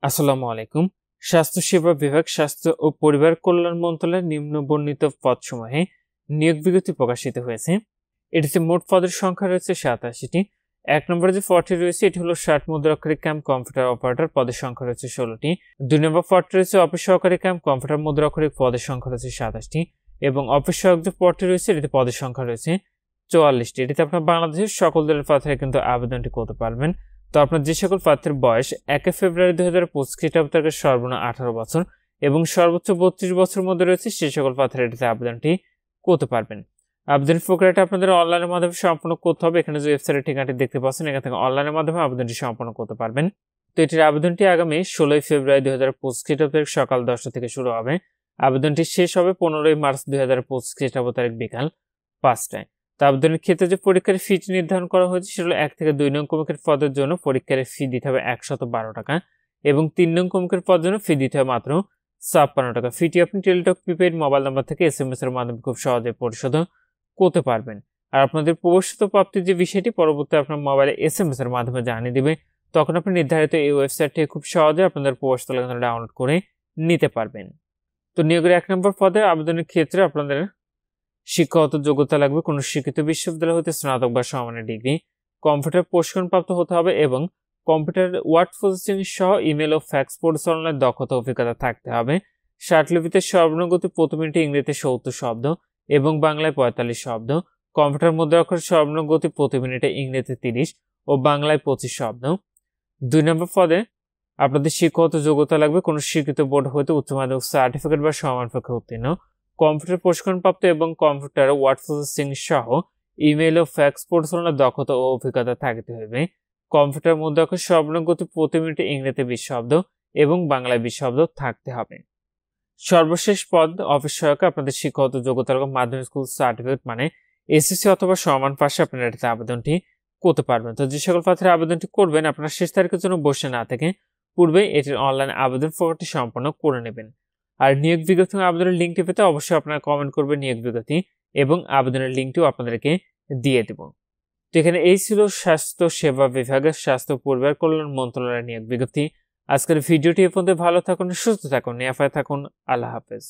আসসালামু আলাইকুম। স্বাস্থ্য সেবা বিভাগ, স্বাস্থ্য ও পরিবার কল্যাণ মন্ত্রণালয়ের নিম্ন বর্ণিত পদসমূহে নিয়োগ বিজ্ঞপ্তি প্রকাশিত হয়েছে। এটিতে মোট পদের সংখ্যা রয়েছে 87টি। 1 নম্বরে যে পদটি রয়েছে এটি হলো 60 মুদ্রাক্ষরিক কাম কম্পিউটার অপারেটর, পদের সংখ্যা রয়েছে 16টি। 2 নম্বর পদটি রয়েছে অফিস সহকারী কাম কম্পিউটার মুদ্রাক্ষরিক, পদের সংখ্যা রয়েছে 27টি। এবং অফিস সহায়ক যে পদটি রয়েছে এটিতে পদের সংখ্যা রয়েছে 44টি। এটিতে আপনার বাংলাদেশের সকল দলের প্রার্থীরা কিন্তু আবেদনটি করতে পারবেন। তো আপনার যে সকল প্রার্থীর বয়স 1 ফেব্রুয়ারি 2025 খ্রিস্টাব্দ থেকে সর্বনিম্ন 18 বছর এবং সর্বোচ্চ 32 বছরের মধ্যে রয়েছে সেই সকল প্রার্থীরা এটিতে আবেদনটি করতে পারবেন। আবেদন প্রক্রিয়াটা আপনাদের অনলাইনের মাধ্যমে সম্পন্ন করতে হবে। এখানে যে ওয়েবসাইটের ঠিকানাটি দেখতে পাচ্ছেন এখান থেকে অনলাইনের মাধ্যমে আবেদনটি সম্পন্ন করতে পারবেন। তো এটির আবেদনটি আগামী 16 ফেব্রুয়ারি 2025 খ্রিস্টাব্দ সকাল 10টা থেকে শুরু হবে। আবেদনটি শেষ হবে 15 মার্চ 2025 খ্রিস্টাব্দ তারিখ বিকাল 5টায়। তো আবেদনের ক্ষেত্রে যে পরীক্ষার ফিটি নির্ধারণ করা হয়েছে সেটা হলো 1 থেকে 2 নং কমিকের পদের জন্য পরীক্ষার ফি দিতে হবে 112 টাকা এবং 3 নং কমিকের পদের জন্য ফি দিতে হবে মাত্র 56 টাকা। ফিটি আপনি টেলিটক প্রিপেইড মোবাইল নাম্বার থেকে SMS এর মাধ্যমে খুব সহজে পরিশোধ করতে পারবেন। আর আপনাদের প্রবেশিত প্রাপ্তির যে বিষয়টি পরবর্তী আপনার মোবাইলে SMS এর মাধ্যমে জানিয়ে দিবে, তখন আপনি নির্ধারিত এই ওয়েবসাইট থেকে খুব সহজে আপনাদের প্রবেশিত লেখা ডাউনলোড করে নিতে পারবেন। তো নিয়োগের 1 নম্বর পদে আবেদনের ক্ষেত্রে আপনাদের শিক্ষাগত যোগ্যতা লাগবে কোনো শিক্ষিত বিশ্ববিদ্যালয় হতে স্নাতক বা সমমানের ডিগ্রি, কম্পিউটার প্রশিক্ষণপ্রাপ্ত হতে হবে এবং কম্পিউটার ওয়ার্ড প্রসেসিং সহ ইমেল ও ফ্যাক্স পরিচালনার দক্ষতা অভিজ্ঞতা থাকতে হবে। শার্টলিপিতে সর্বনিম্ন গতি প্রতি মিনিটে ইংরেজিতে 70 শব্দ এবং বাংলায় 45 শব্দ, কম্পিউটার মুদ্রাক্ষর সর্বনিম্ন গতি প্রতি মিনিটে ইংরেজিতে 30 ও বাংলায় 25 শব্দ। 2 নম্বর পদে আপনাদের শিক্ষাগত যোগ্যতা লাগবে কোনো স্বীকৃত বোর্ড হতে উচ্চ মাধ্যমিক সার্টিফিকেট বা সমান পরীক্ষা উত্তীর্ণ, কম্পিউটার প্রশিক্ষণপ্রাপ্ত এবং কম্পিউটার ওয়ার্ড প্রসেসিং সহ ইমেল ও ফ্যাক্স পরিচালনার দক্ষতা ও অভিজ্ঞতা থাকতে হবে। কম্পিউটার মুদ্রাক্ষর সর্বনিম্ন গতি প্রতি মিনিটে ইংরেজিতে 20 শব্দ এবং বাংলায় 20 শব্দ থাকতে হবে। সর্বশেষ পদ অফিস সহায়ক, আপনাদের শিক্ষাগত যোগ্যতা লাগবে মাধ্যমিক স্কুল সার্টিফিকেট মানে SSC অথবা সমান পাশে আপনারা এটাতে আবেদনটি করতে পারবেন। তো যে সকল প্রার্থীরা আবেদনটি করবেন আপনারা শেষ তারিখের জন্য বসে না থেকে পূর্বে এটির অনলাইন আবেদন প্রক্রিয়াটি সম্পন্ন করে নেবেন। আর নিয়োগ বিজ্ঞপ্তি আবেদনের লিঙ্কটি পেতে অবশ্যই আপনারা কমেন্ট করবেন নিয়োগ বিজ্ঞপ্তি এবং আবেদনের লিঙ্কটিও আপনাদেরকে দিয়ে দেব। তো এখানে এই ছিল স্বাস্থ্য সেবা বিভাগের স্বাস্থ্য পরিবার কল্যাণ মন্ত্রণালয়ের নিয়োগ বিজ্ঞপ্তি। আজকের ভিডিওটি এ পর্যন্ত। ভালো থাকুন, সুস্থ থাকুন, নিরাপদে থাকুন। আল্লাহ হাফেজ।